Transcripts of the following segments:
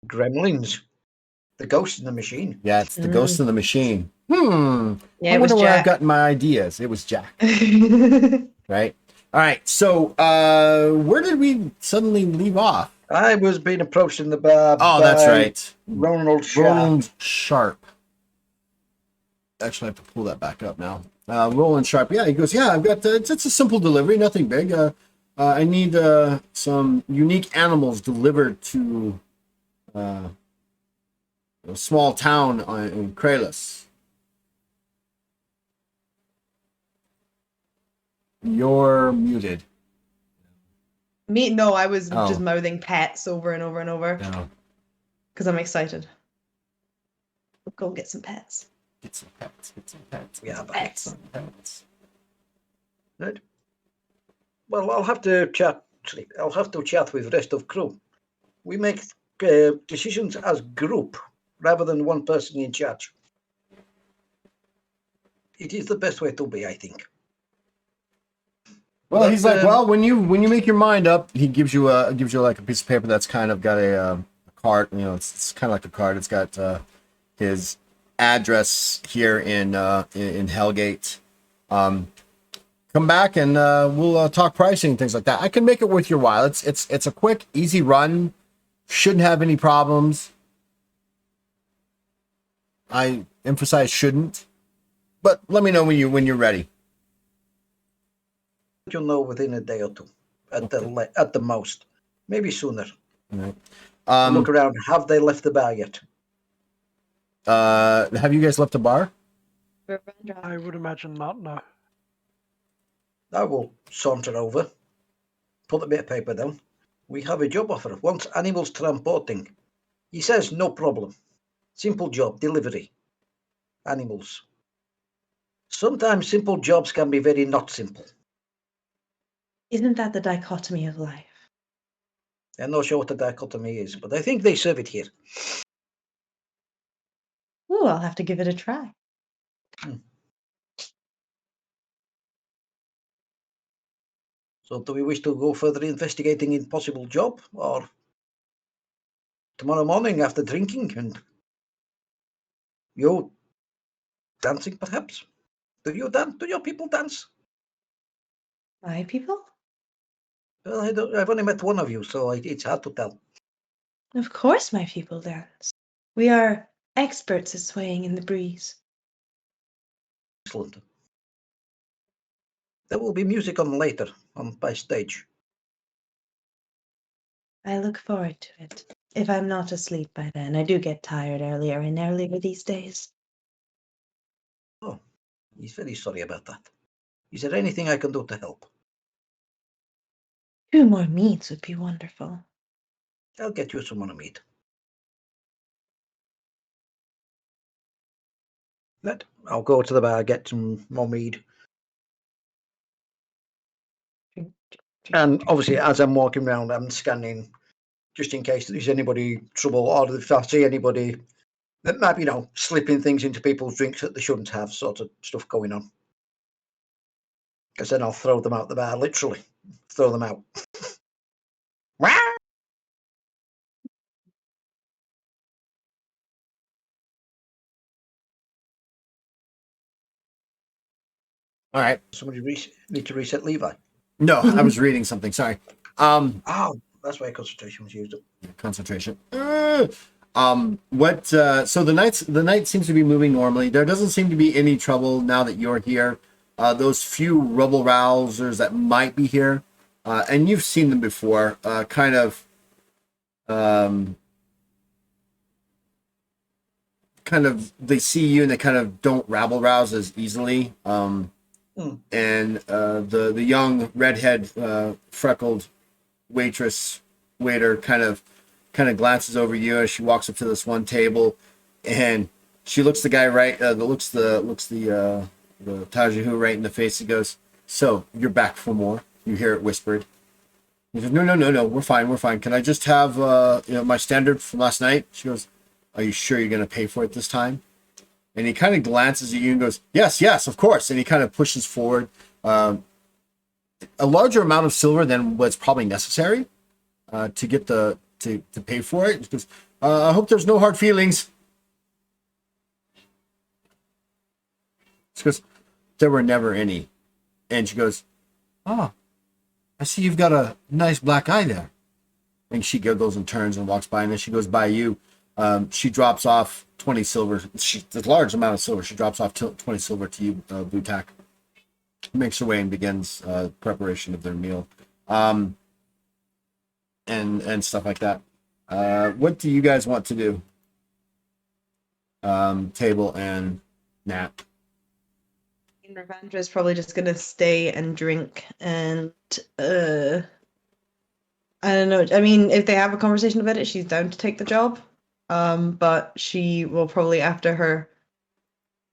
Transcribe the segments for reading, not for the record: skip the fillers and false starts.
Gremlins. The Ghost in the Machine. Yeah, it's the Ghost in the Machine. Yeah, I it was wonder where I've Jack. gotten my ideas. It was Jack. Right? All right. So, where did we suddenly leave off? I was being approached in the bar. Oh, that's right. Ronald Sharp. Roland Sharp. Actually, I have to pull that back up now. Roland Sharp. Yeah, he goes, yeah, I've got, it's a simple delivery, nothing big. I need some unique animals delivered to a small town in Kralis. You're muted. Me? No, I was Oh. just mouthing pets over and over and over No. because I'm excited. We'll go get some pets. Get some pets. Get some pets. Yeah, Pets. Some pets. Right. Well, I'll have to chat. I'll have to chat with the rest of crew. We make decisions as group rather than one person in charge. It is the best way to be, I think. Well, But, he's like, well, when you make your mind up, he gives you like a piece of paper that's kind of got a card. You know, it's kind of like a card. It's got his address here in Hellgate. Come back and we'll talk pricing and things like that. I can make it worth your while. It's a quick, easy run. Shouldn't have any problems. I emphasize shouldn't. But let me know when you're ready. You'll know within a day or two, at the most, maybe sooner. Right. Look around. Have they left the bar yet? Have you guys left the bar? I would imagine not, no. I will saunter over, put a bit of paper down. We have a job offer. Wants animals transporting. He says no problem. Simple job, delivery. Animals. Sometimes simple jobs can be very not simple. Isn't that the dichotomy of life? I'm not sure what the dichotomy is, but I think they serve it here. Ooh, I'll have to give it a try. So do we wish to go further investigating in possible job, or tomorrow morning after drinking and you dancing perhaps? Do you dance? Do your people dance? My people? Well, I've only met one of you, so it's hard to tell. Of course my people dance. We are experts at swaying in the breeze. Excellent. There will be music on later, by stage. I look forward to it. If I'm not asleep by then, I do get tired earlier and earlier these days. Oh, he's very sorry about that. Is there anything I can do to help? 2 more meats would be wonderful. I'll get you some more meat. I'll go to the bar, get some more mead. And obviously, as I'm walking around, I'm scanning just in case there's anybody trouble, or if I see anybody that might be, slipping things into people's drinks that they shouldn't have, sort of stuff going on. Because then I'll throw them out the bar, literally. Throw them out. All right. Somebody need to reset Levi. No, I was reading something. Sorry. Oh, that's why concentration was used up. Concentration. What? So the night seems to be moving normally. There doesn't seem to be any trouble now that you're here. Those few rubble rousers that might be here, and you've seen them before. They see you and they kind of don't rabble rouse as easily. And the young redhead freckled waiter kind of glances over you as she walks up to this one table, and she looks the guy right looks the Tajihu right in the face. He goes, "So you're back for more?" You hear it whispered. He goes, "No, we're fine. Can I just have my standard from last night?" She goes, "Are you sure you're gonna pay for it this time?" And he kind of glances at you and goes, yes, of course. And he kind of pushes forward a larger amount of silver than what's probably necessary to get to pay for it. He goes, I hope there's no hard feelings. She goes, there were never any. And she goes, oh, I see you've got a nice black eye there. And she giggles and turns and walks by, and then she goes by you. She drops off 20 silver. A large amount of silver. She drops off 20 silver to you, Butak. Makes her way and begins preparation of their meal. And stuff like that. What do you guys want to do? Table and Nat. Ravandra is probably just gonna stay and drink and I don't know. I mean, if they have a conversation about it, she's down to take the job. But she will probably, after her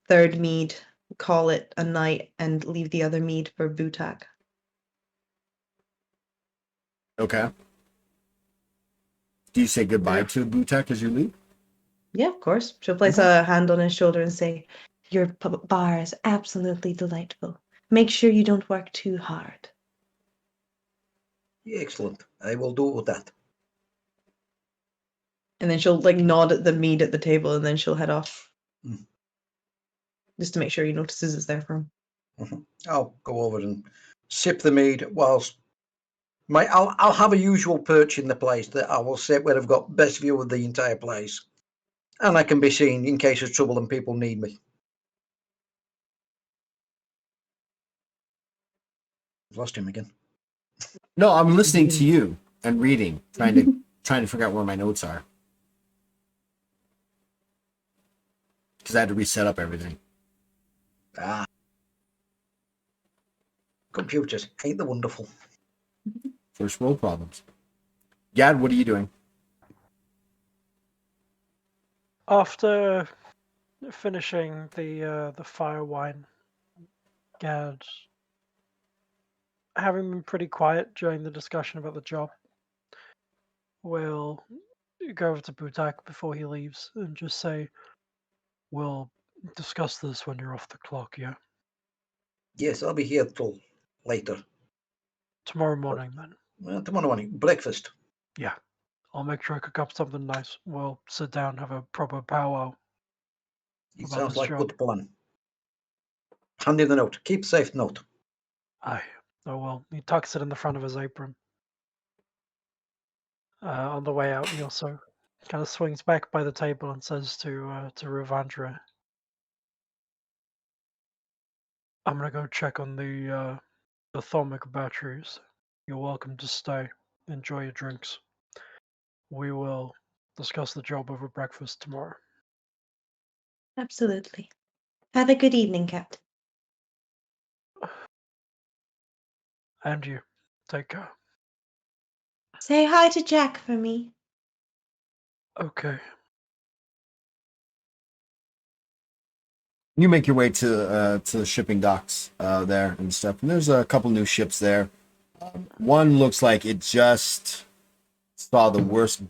third mead, call it a night and leave the other mead for Butak. Okay. Do you say goodbye to Butak as you leave? Yeah, of course. She'll place a hand on his shoulder and say, your bar is absolutely delightful. Make sure you don't work too hard. Excellent. I will do that. And then she'll like nod at the mead at the table and then she'll head off. Mm. Just to make sure he notices it's there for him. Mm-hmm. I'll go over and sip the mead whilst I'll have a usual perch in the place that I will sit where I've got best view of the entire place. And I can be seen in case of trouble and people need me. I've lost him again. No, I'm listening to you and reading, trying to figure out where my notes are. Because I had to reset up everything. Computers, ain't they wonderful? First world problems. Gad, what are you doing? After finishing the fire wine, Gad, having been pretty quiet during the discussion about the job, will go over to Butak before he leaves and just say, we'll discuss this when you're off the clock, yeah? Yes, I'll be here till later. Tomorrow morning, then. Tomorrow morning, breakfast. Yeah. I'll make sure I cook up something nice. We'll sit down, have a proper powwow. It about sounds this like a job. good plan. Hand in the note. Keep safe note. Aye. Oh well. He tucks it in the front of his apron. On the way out, he also kind of swings back by the table and says to Ravandra, I'm gonna go check on the thermic batteries. You're welcome to stay. Enjoy your drinks. We will discuss the job over breakfast tomorrow. Absolutely. Have a good evening, Captain. And you. Take care. Say hi to Jack for me. Okay. You make your way to the shipping docks there and stuff, and there's a couple new ships there. One looks like it just saw the worst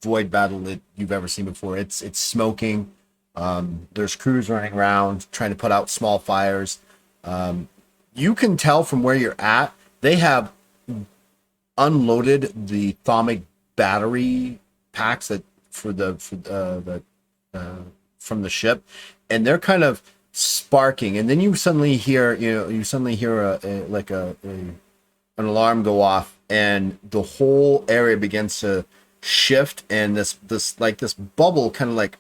void battle that you've ever seen before. It's smoking. There's crews running around trying to put out small fires. You can tell from where you're at, they have unloaded the thermic battery packs from the ship, and they're kind of sparking. And then you suddenly hear an alarm go off, and the whole area begins to shift, and this bubble kind of like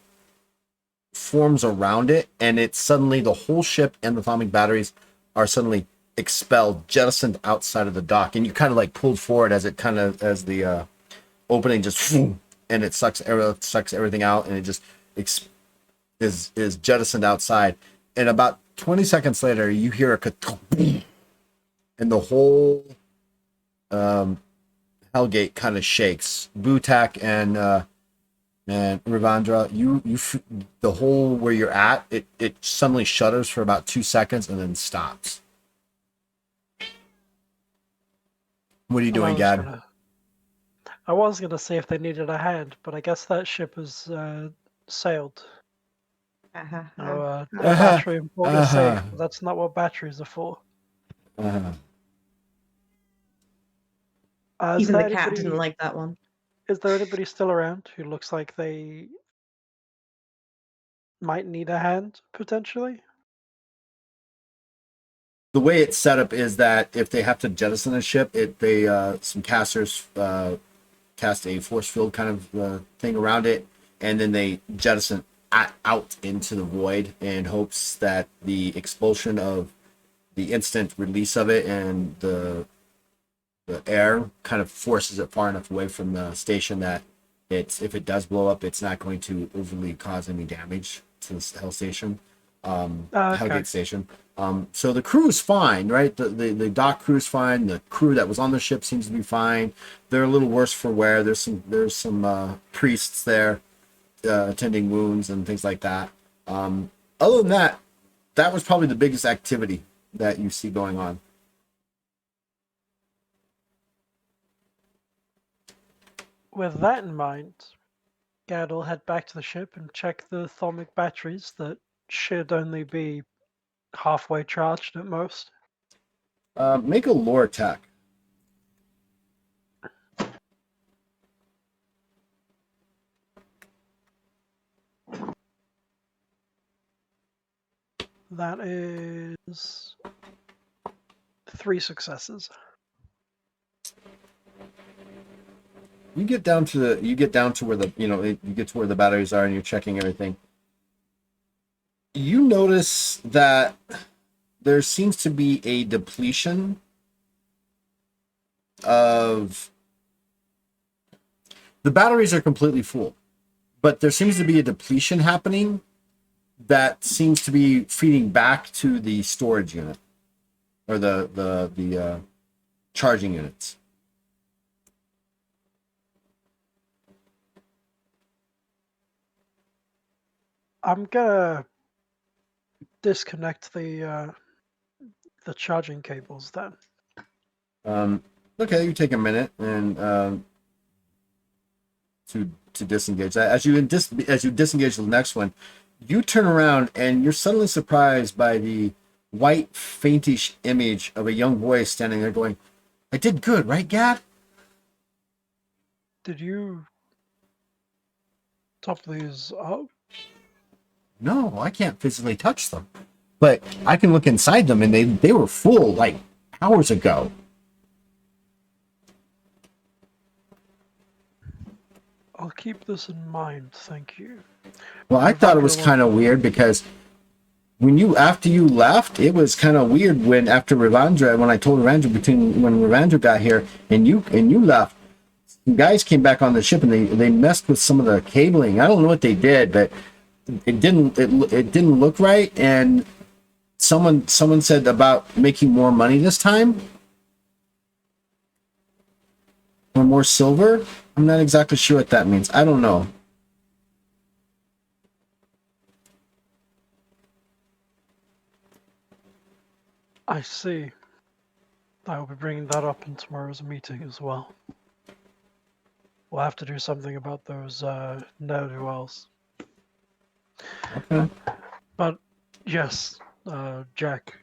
forms around it, and it's suddenly the whole ship and the thermic batteries are suddenly expelled, jettisoned outside of the dock, and you kind of like pulled forward as the opening just and it sucks everything out, and it just is jettisoned outside. And about 20 seconds later, you hear a and the whole Hellgate kind of shakes. Butak and Ravandra, the whole where you're at, it suddenly shudders for about 2 seconds and then stops. What are you doing, Gad? I was gonna see if they needed a hand, but I guess that ship has sailed. No battery in port is safe. But that's not what batteries are for. Even the cat didn't like that one. Is there anybody still around who looks like they might need a hand potentially? The way it's set up is that if they have to jettison a ship, some casters cast a force field kind of thing around it, and then they jettison out into the void in hopes that the expulsion of the instant release of it and the air kind of forces it far enough away from the station that if it does blow up, it's not going to overly cause any damage to the Hell Station, Hellgate Station. So the crew is fine, right? The dock crew is fine. The crew that was on the ship seems to be fine. They're a little worse for wear. There's some priests there attending wounds and things like that. Other than that, that was probably the biggest activity that you see going on. With that in mind, Gad will head back to the ship and check the thermic batteries that should only be halfway charged at most. Make a lore attack. That is 3 successes. You get down to where you get to where the batteries are and you're checking everything. You notice that there seems to be a depletion of the batteries are completely full, but there seems to be a depletion happening that seems to be feeding back to the storage unit or the charging units. I'm gonna disconnect the charging cables then. Okay, you take a minute and to disengage. As you disengage the next one, you turn around and you're suddenly surprised by the white, faintish image of a young boy standing there going, "I did good, right, Gad?" Did you top these up? No, I can't physically touch them, but I can look inside them, and they were full like hours ago. I'll keep this in mind, thank you. Well, I thought it was kind of weird because after you left, it was kind of weird when I told Ravandra when Ravandra got here and you left, you guys came back on the ship and they messed with some of the cabling. I don't know what they did, but it didn't look right. And someone said about making more money this time or more silver. I'm not exactly sure what that means. I don't know. I see. I will be bringing that up in tomorrow's meeting as well. We'll have to do something about those ne'er-do-wells. Okay. But yes, Jack,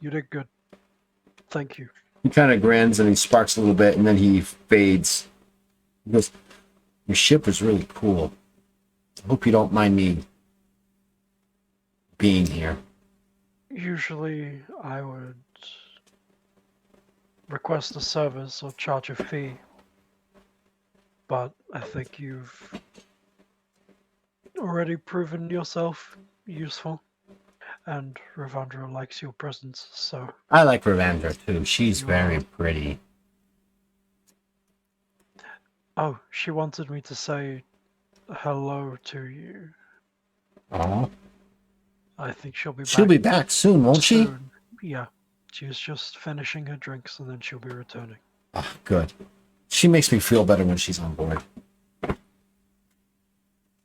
you did good. Thank you. He kind of grins and he sparks a little bit and then he fades. He goes, "Your ship was really cool. I hope you don't mind me being here." Usually I would request a service or charge a fee, but I think you've already proven yourself useful, and Ravandra likes your presence, so... I like Ravandra too. She's very pretty. Oh, she wanted me to say hello to you. Oh. I think she'll be back. She'll be back soon, won't she? Yeah. She was just finishing her drinks and then she'll be returning. Oh, good. She makes me feel better when she's on board.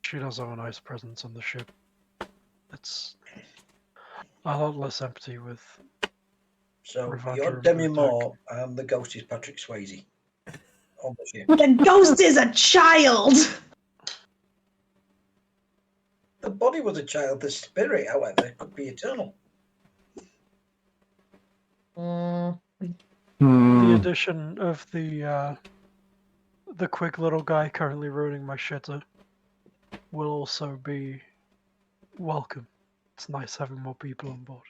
She does have a nice presence on the ship. It's a lot less empty with... So Ravandra you're and Demi Blue Moore and the ghost is Patrick Swayze. On the ship. The ghost is a child! The body was a child, the spirit, however, could be eternal. The addition of the the quick little guy currently ruining my shitter will also be welcome. It's nice having more people on board.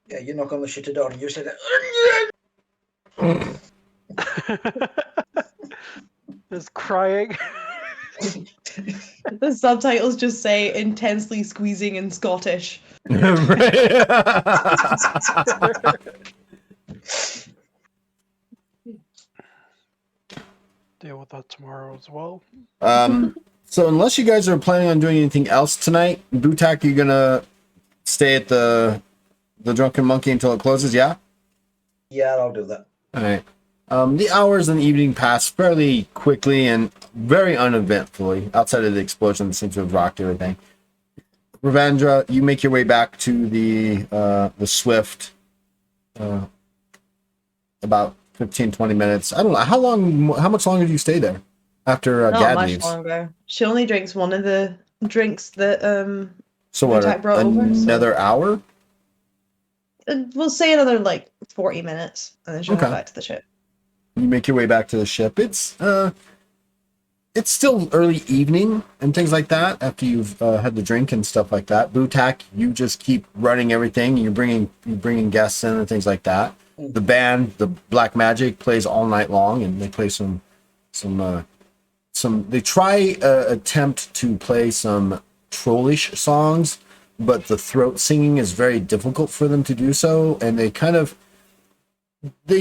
Yeah, you knock on the shitter door and you say that. There's crying. The subtitles just say intensely squeezing in Scottish. Deal with that tomorrow as well. So unless you guys are planning on doing anything else tonight, Butak, you're gonna stay at the Drunken Monkey until it closes, yeah? Yeah, I'll do that. All right. The hours in the evening pass fairly quickly and very uneventfully, outside of the explosion that seems to have rocked everything. Ravandra, you make your way back to the Swift. About 15-20 minutes. I don't know how much longer do you stay there after Not Gad much leaves? longer. She only drinks one of the drinks that So what? Butak brought over, so- Another hour? we'll say another like 40 minutes, and then she'll head Okay. back to the ship. You make your way back to the ship. It's still early evening and things like that after you've had the drink and stuff like that. Butak, you just keep running everything. You're bringing guests in and things like that. The band, the Black Magic, plays all night long, and they play some. They try attempt to play some trollish songs, but the throat singing is very difficult for them to do so, and they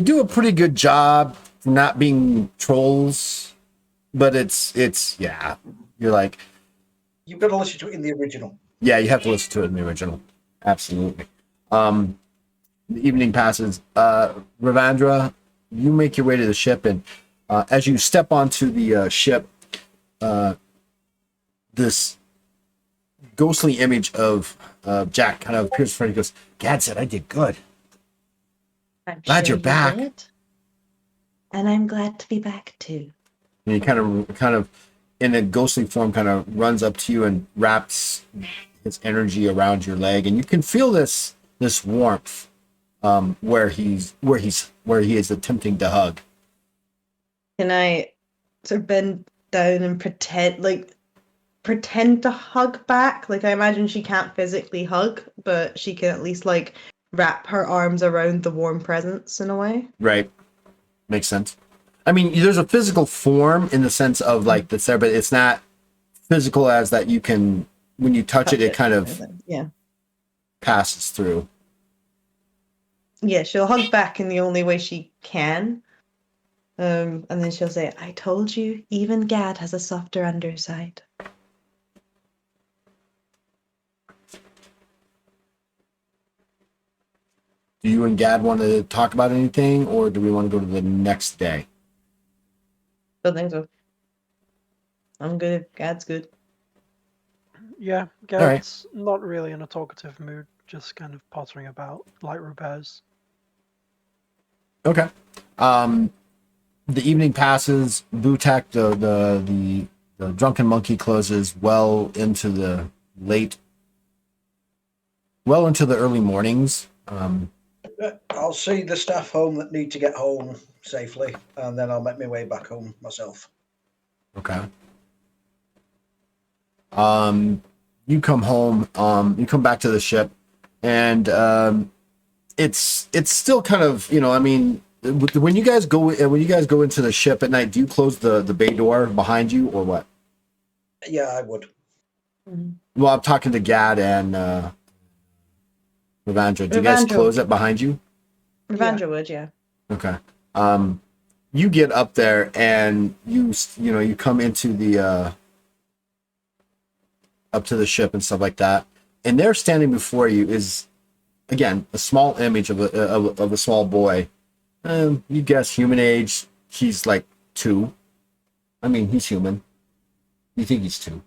do a pretty good job not being trolls, but it's yeah, you're like, You've got to listen to it in the original. yeah, you have to listen to it in the original, absolutely. The evening passes. Ravandra, you make your way to the ship, and as you step onto the ship, this ghostly image of Jack kind of appears in front of you. Goes, Gad said I did good. I'm Glad you're you back. did. And I'm glad to be back too. And he kind of in a ghostly form kind of runs up to you and wraps his energy around your leg, and you can feel this warmth where he is attempting to hug. Can I sort of bend down and pretend to hug back? Like, I imagine she can't physically hug, but she can at least like wrap her arms around the warm presence in a way. Right. Makes sense. I mean, there's a physical form in the sense of like that's there, but it's not physical as that you can, when you touch it, it kind of yeah. passes through. Yeah, she'll hug back in the only way she can. And then she'll say, I told you, even Gad has a softer underside. Do you and Gad want to talk about anything, or do we want to go to the next day? Don't think so. I'm good if Gad's good. Yeah, right. Gad's not really in a talkative mood, just kind of pottering about, light repairs. Okay. The evening passes. Butak, the Drunken Monkey closes well into the early mornings. I'll see the staff home that need to get home safely, and then I'll make my way back home myself. Okay. You come home. You come back to the ship, and it's still kind of, I mean, when you guys go into the ship at night, do you close the bay door behind you or what? Yeah, I would. Mm-hmm. Well, I'm talking to Gad and Ravandra. Do you guys Ravandra. close it behind you? Ravandra would, yeah. Okay. You get up there and you come into the up to the ship and stuff like that, and there standing before you is again a small image of a small boy. You guess human age. He's like 2. I mean, he's human. You think he's 2.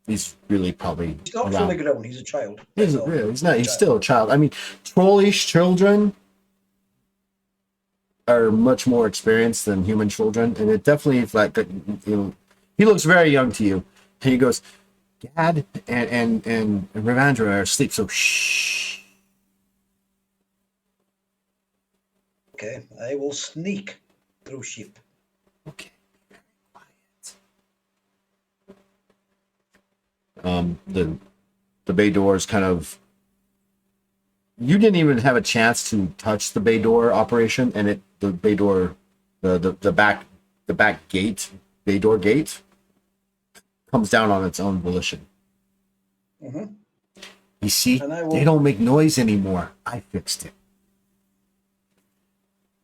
He's really probably He's not around. fully grown. He's a child. He's That's all. really. He's not. He's still a child. I mean, trollish children are much more experienced than human children, and it definitely is like, he looks very young to you, and he goes, Gad and Ravandra are asleep, so shh. Okay, I will sneak through ship. Okay. Quiet. The bay door is kind of. You didn't even have a chance to touch the bay door operation, and the bay door, the back gate, bay door gate, comes down on its own volition. Mhm. You see, And I will- they don't make noise anymore. I fixed it.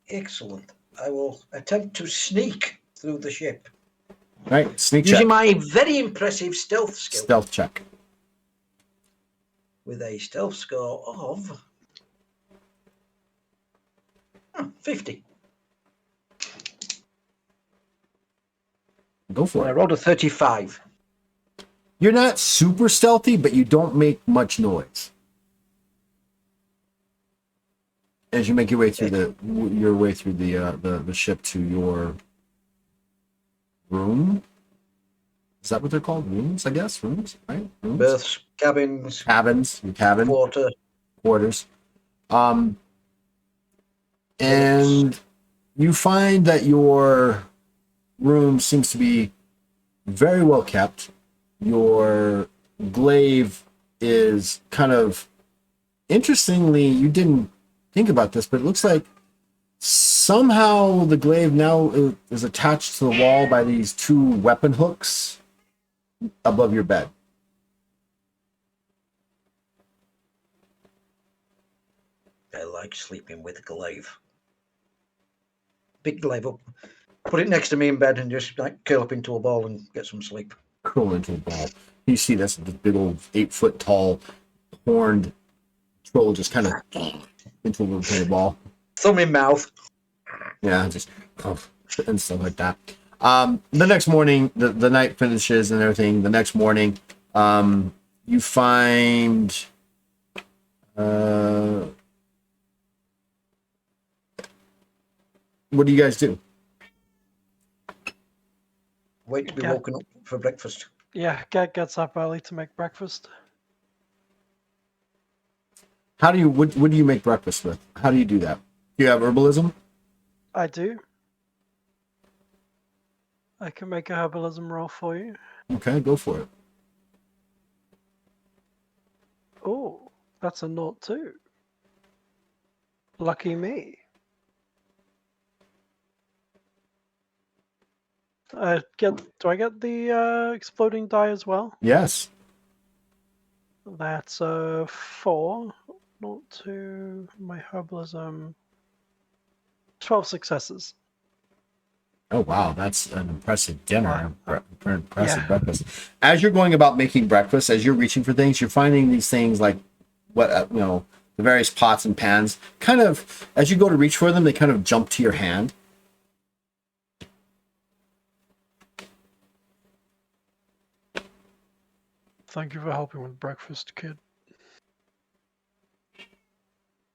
Excellent. I will attempt to sneak through the ship Right, sneak using check, my very impressive stealth skill stealth check. with a stealth score of 50. Go for I it. rolled a 35. You're not super stealthy, but you don't make much noise as you make your way through the ship to your room. Is that what they're called? Rooms, I guess. Rooms, right? Rooms? Berths, cabins, Cabins. Your cabin. quarters. And you find that your room seems to be very well kept. Your glaive is kind of, interestingly, you didn't think about this, but it looks like somehow the glaive now is attached to the wall by these 2 weapon hooks above your bed. I like sleeping with glaive. Big glaive up. Put it next to me in bed and just like curl up into a ball and get some sleep. Curl into a ball. You see this big old 8-foot tall horned troll just kind of into a little tiny ball. Thumb in mouth. Yeah, just and stuff like that. The next morning, the night finishes and everything. The next morning, you find what do you guys do? Wait to be Okay. woken up for breakfast. Yeah, Gat gets up early to make breakfast. How do you what do you make breakfast with? How do you do that? Do you have herbalism? I do. I can make a herbalism roll for you. Okay, go for it. Oh, that's a 0 too. Lucky me. Do I get the exploding die as well? Yes. That's a 4. 0 2. My herbalism. 12 successes. Oh wow, that's an impressive dinner. Impressive Yeah. breakfast. As you're going about making breakfast, as you're reaching for things, you're finding these things like what the various pots and pans. Kind of as you go to reach for them, they kind of jump to your hand. Thank you for helping with breakfast, kid.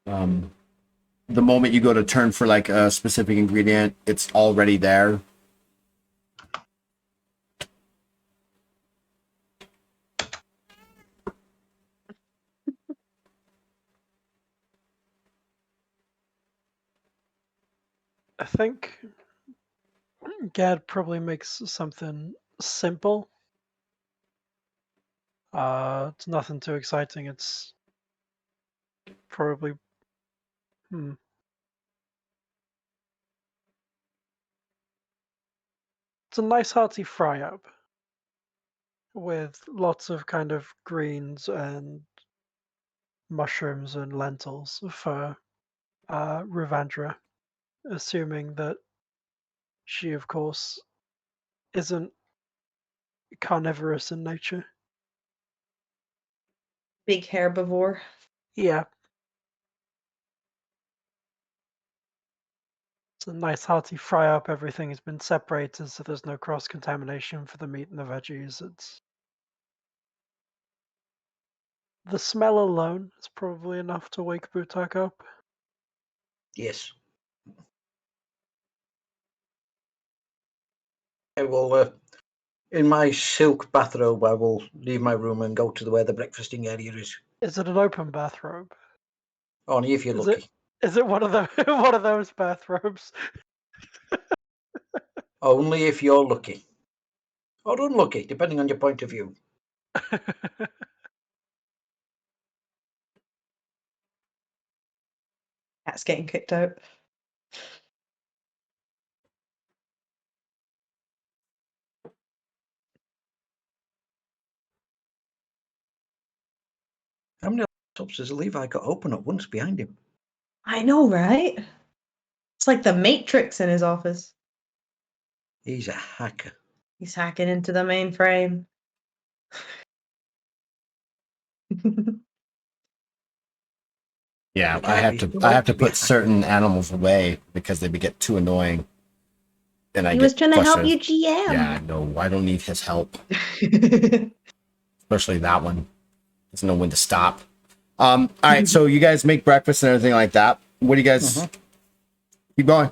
The moment you go to turn for like a specific ingredient, it's already there. I think Gad probably makes something simple. It's nothing too exciting. It's probably It's a nice hearty fry up with lots of kind of greens and mushrooms and lentils for Rivandra, assuming that she, of course, isn't carnivorous in nature. Big herbivore. Yeah. It's a nice hearty fry up. Everything has been separated so there's no cross contamination for the meat and the veggies. It's the smell alone is probably enough to wake Butak up. Yes. I will, in my silk bathrobe, I will leave my room and go to where the breakfasting area is. Is it an open bathrobe? Only if you're Is lucky. Is it one of the one of those bathrobes? Only if you're lucky. Or unlucky, depending on your point of view. Cat's getting kicked out. How many laptops has Levi got open at once behind him? I know, right? It's like the Matrix in his office. He's a hacker. He's hacking into the mainframe. Yeah, Okay, I have he's to. too I old have to to be put hacked. certain animals away because they get too annoying. And I He get was trying to help you, frustrated. GM. Yeah, no, I don't need his help, especially that one. Doesn't know when to stop. All right, so you guys make breakfast and everything like that. What do you guys keep going?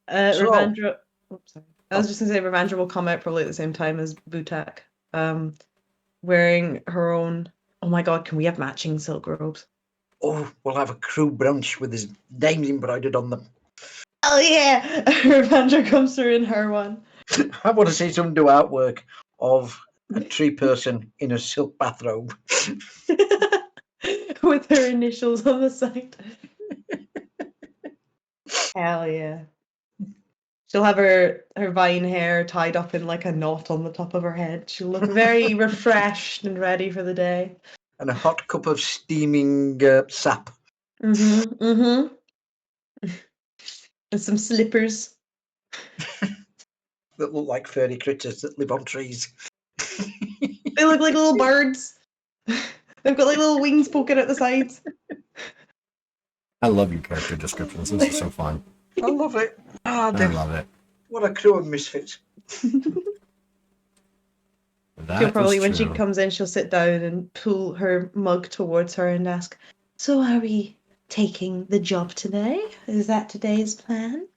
So- Ravandra. Oops, sorry. I was Oh. just gonna say Ravandra will come out probably at the same time as Butak, wearing her own. Oh my god, can we have matching silk robes? Oh, we'll have a crew brunch with his names embroidered on them. Oh yeah, Ravandra comes through in her one. I want to see someone do artwork of a tree person in a silk bathrobe. With her initials on the side. Hell yeah. She'll have her vine hair tied up in like a knot on the top of her head. She'll look very refreshed and ready for the day. And a hot cup of steaming sap. Mm-hmm. And some slippers. That look like furry critters that live on trees. They look like little birds. They've got like little wings poking out the sides. I love your character descriptions. This is so fun. I love it. Ah, I love it. what a crew of misfits. That She'll probably, is when she true. comes in, she'll sit down and pull her mug towards her and ask, "So are we taking the job today? Is that today's plan?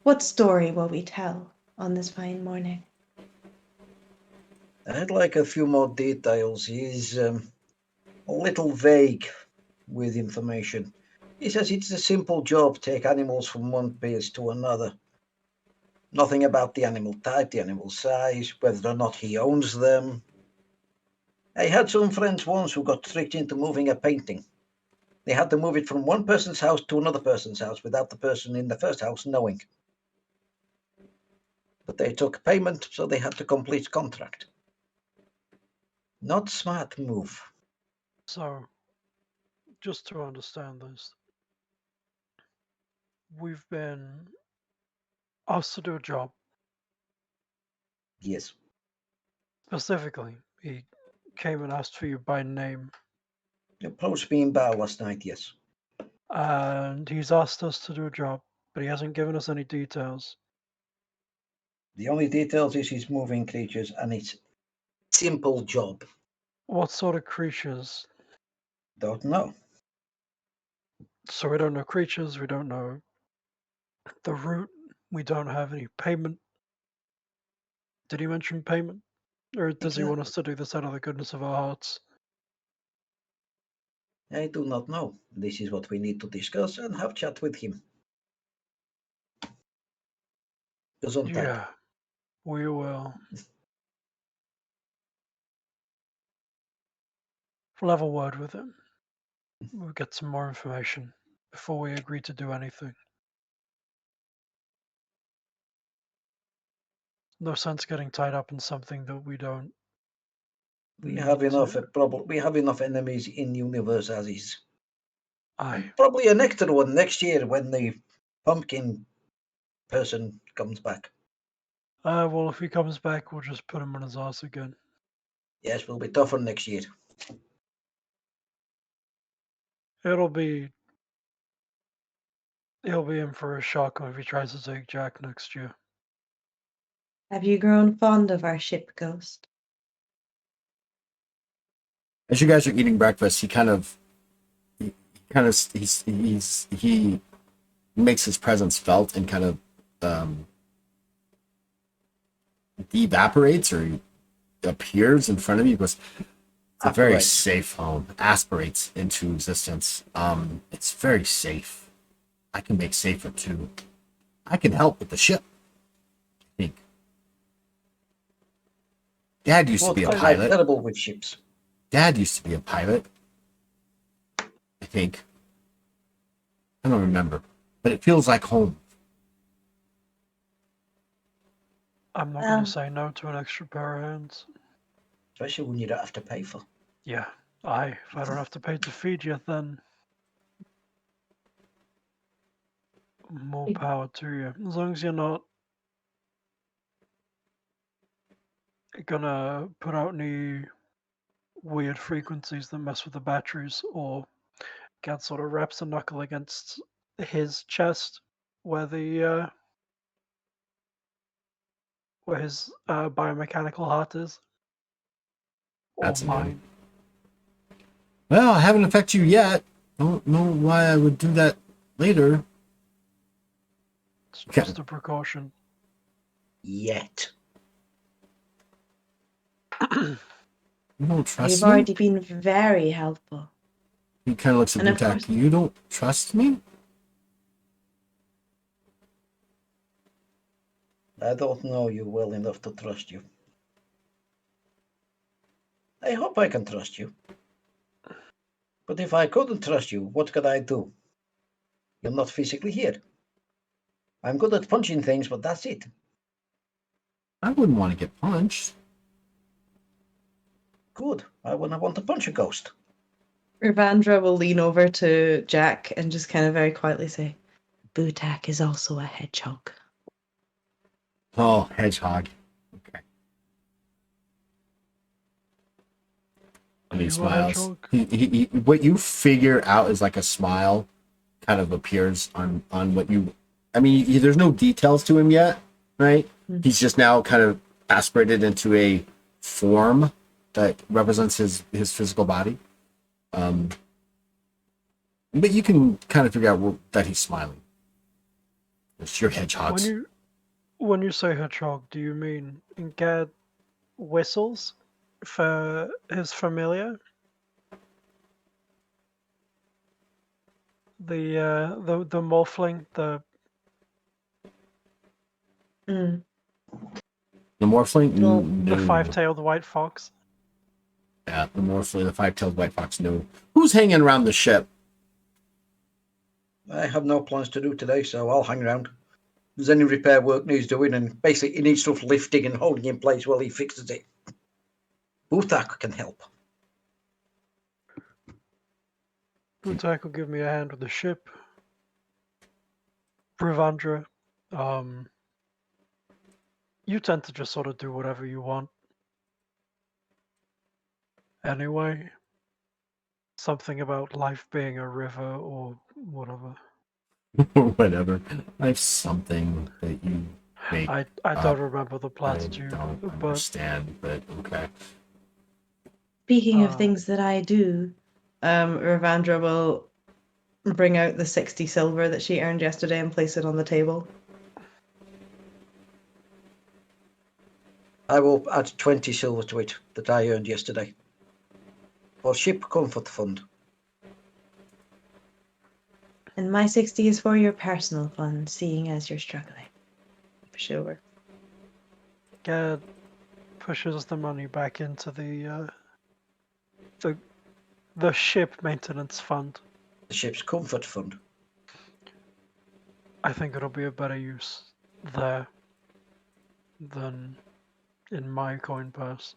What story will we tell on this fine morning?" I'd like a few more details. He's a little vague with information. He says it's a simple job, take animals from one place to another. Nothing about the animal type, the animal size, whether or not he owns them. I had some friends once who got tricked into moving a painting. They had to move it from one person's house to another person's house without the person in the first house knowing. But they took payment, so they had to complete contract. Not smart move. So, just to understand this, we've been asked to do a job. Yes. Specifically, he came and asked for you by name, You approached me in bar last night, yes. and he's asked us to do a job, but he hasn't given us any details. The only details is he's moving creatures and it's simple job. What sort of creatures? Don't know. So we don't know creatures, we don't know the route, we don't have any payment. Did he mention payment? Or does he want us to do this out of the goodness of our hearts? I do not know. This is what we need to discuss and have chat with him. Gesundheit. Yeah, we will. We'll have a word with him. We'll get some more information before we agree to do anything. No sense getting tied up in something that we don't. We need have enough to. we have enough enemies in universe as is. Aye. Probably an extra one next year when the pumpkin person comes back. Well, if he comes back, we'll just put him on his ass again. Yes, we'll be tougher next year. He'll be in for a shock if he tries to take Jack next year. Have you grown fond of our ship, Ghost? As you guys are eating breakfast, he makes his presence felt and kind of evaporates or appears in front of you. He goes, it's a very Aspirates. safe home. Aspirates into existence. It's very safe. I can make safer too. I can help with the ship. think. Dad used to be a I'm pilot. terrible with ships. Dad used to be a pilot. I think. I don't remember. But it feels like home. I'm not Well- going to say no to an extra pair of hands. Especially when you don't have to pay for. Yeah, if I don't have to pay to feed you, then more It- power to you. As long as you're not gonna put out any weird frequencies that mess with the batteries, or Gat sort of wraps a knuckle against his chest where his biomechanical heart is. Or That's annoying. mine. Well, I haven't affected you yet. Don't know why I would do that later. It's Okay. just a precaution. Yet. You don't trust You've me? already been very helpful. He kind of looks at And of Butak. course- You don't trust me? I don't know you well enough to trust you. I hope I can trust you. But if I couldn't trust you, what could I do? You're not physically here. I'm good at punching things, but that's it. I wouldn't want to get punched. Good. I wouldn't want to punch a ghost. Ravandra will lean over to Jack and just kind of very quietly say, Butak is also a hedgehog. Oh, hedgehog. Okay. Are And he you a smiles. hedgehog? What you figure out is like a smile kind of appears on what you. I mean, there's no details to him yet, right? Mhm. He's just now kind of aspirated into a form that represents his physical body. But you can kind of figure out that he's smiling. It's your hedgehogs. When you say hedgehog, do you mean Gad whistles for his familiar? The morphling, the Mm. The morphling? Well, the No. five-tailed white fox. Yeah, the morphling, the five-tailed white fox. No. Who's hanging around the ship? I have no plans to do today, so I'll hang around. If there's any repair work needs doing, and basically he needs stuff lifting and holding in place while he fixes it. Butak can help. Butak will give me a hand with the ship. Brivandra, you tend to just sort of do whatever you want. Anyway, something about life being a river or whatever. Whatever. I have something that you make. I don't remember the I platitude, don't but understand, but okay. Speaking of Ah. things that I do, Ravandra will bring out the 60 silver that she earned yesterday and place it on the table. I will add 20 silver to it that I earned yesterday. For Ship Comfort Fund. And my 60 is for your personal fund, seeing as you're struggling. For sure. Gad pushes the money back into the ship maintenance fund. The Ship's Comfort Fund. I think it'll be a better use there than in my coin purse.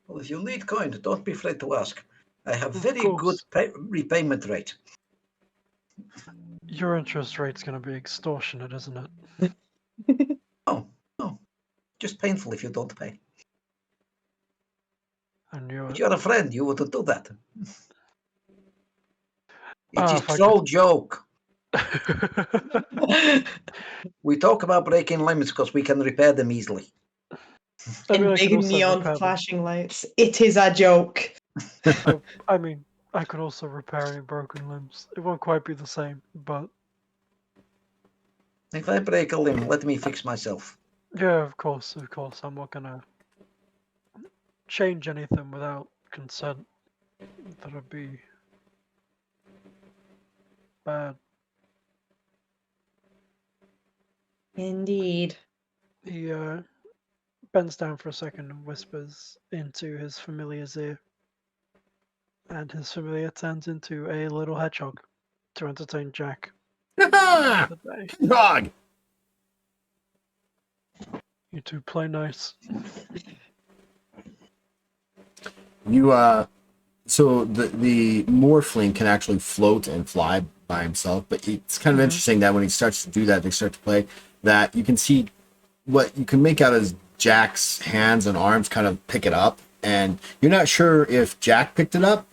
Well, if you need coin, don't be afraid to ask. I have Of very good course. repayment rate. Your interest rate's going to be extortionate, isn't it? No, just painful if you don't pay. I knew But it. you're a friend, you wouldn't do that. It is If I troll joke. We talk about breaking limits because we can repair them easily. I mean, In I could big also neon repair them. flashing lights. It is a joke. I mean, I could also repair any broken limbs. It won't quite be the same, but If I break a limb, let me fix myself. yeah, of course. I'm not gonna change anything without consent. That'd be bad. Indeed. He bends down for a second and whispers into his familiar's ear. And his familiar turns into a little hedgehog to entertain Jack Ah, for the day. dog. You two play nice. You so the morphling can actually float and fly by himself, but it's kind of interesting that when he starts to do that, they start to play, that you can see what you can make out as Jack's hands and arms kind of pick it up, and you're not sure if Jack picked it up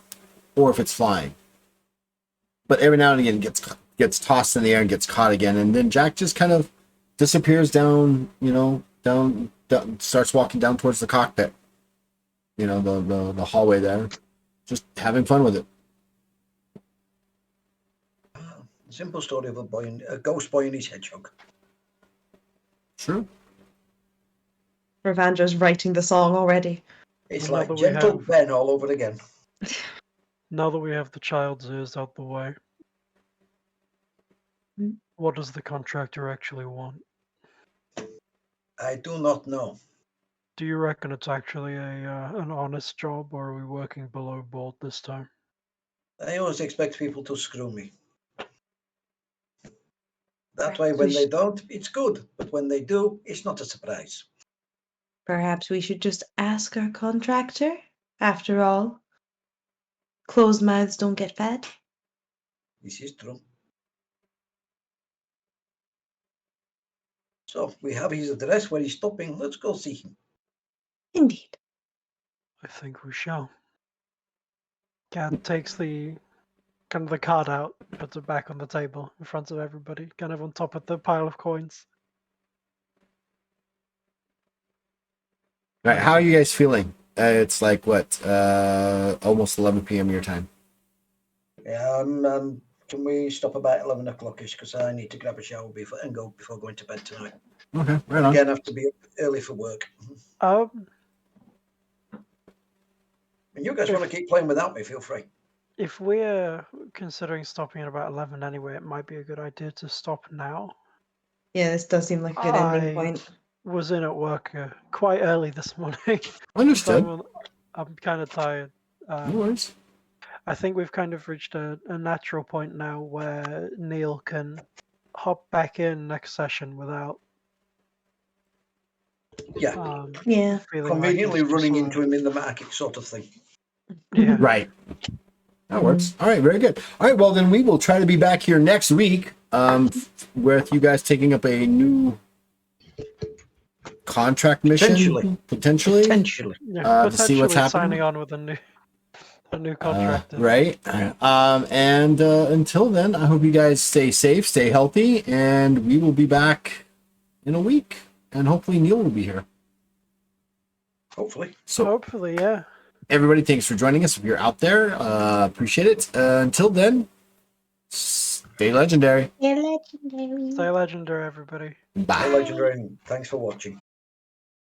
or if it's flying. But every now and again it gets tossed in the air and gets caught again, and then Jack just kind of disappears down, down starts walking down towards the cockpit. The hallway there, just having fun with it. Simple story of a ghost boy and his hedgehog. True. Ravandra's writing the song already. It's Well, now like that we Gentle have- Ben all over again. Now that we have the child's ears out the way, what does the contractor actually want? I do not know. Do you reckon it's actually an honest job, or are we working below board this time? I always expect people to screw me. That Perhaps way, we when they should- don't, it's good. But when they do, it's not a surprise. Perhaps we should just ask our contractor. After all, closed mouths don't get fed. This is true. So we have his address where he's stopping. Let's go see him. Indeed. I think we shall. Gad takes the card out, puts it back on the table in front of everybody, kind of on top of the pile of coins. All right, how are you guys feeling? It's like what, almost 11 p.m. your time. Yeah, can we stop about 11 o'clock-ish? Because I need to grab a shower before going to bed tonight. Okay, right on. Again, I have to be up early for work. And you guys want to keep playing without me, feel free. If we're considering stopping at about 11 anyway, it might be a good idea to stop now. Yeah, this does seem like a good ending I- point. Was in at work quite early this morning. Understood. So I'm kind of tired. No worries. I think we've kind of reached a natural point now where Neil can hop back in next session without Yeah, Yeah. feeling like conveniently he's just running sort into him in the market sort of thing. Yeah. Right. That works. All right, very good. All right, well, then we will try to be back here next week with you guys taking up a new contract mission. Potentially. Yeah, To see what's potentially signing happening. on with a new contract. Right. And until then, I hope you guys stay safe, stay healthy, and we will be back in a week. And hopefully Neil will be here. Hopefully. So Hopefully, yeah. everybody, thanks for joining us. If you're out there, appreciate it. Until then, stay legendary. You're legendary. Stay legendary, everybody. Bye. Legendary. Thanks for watching.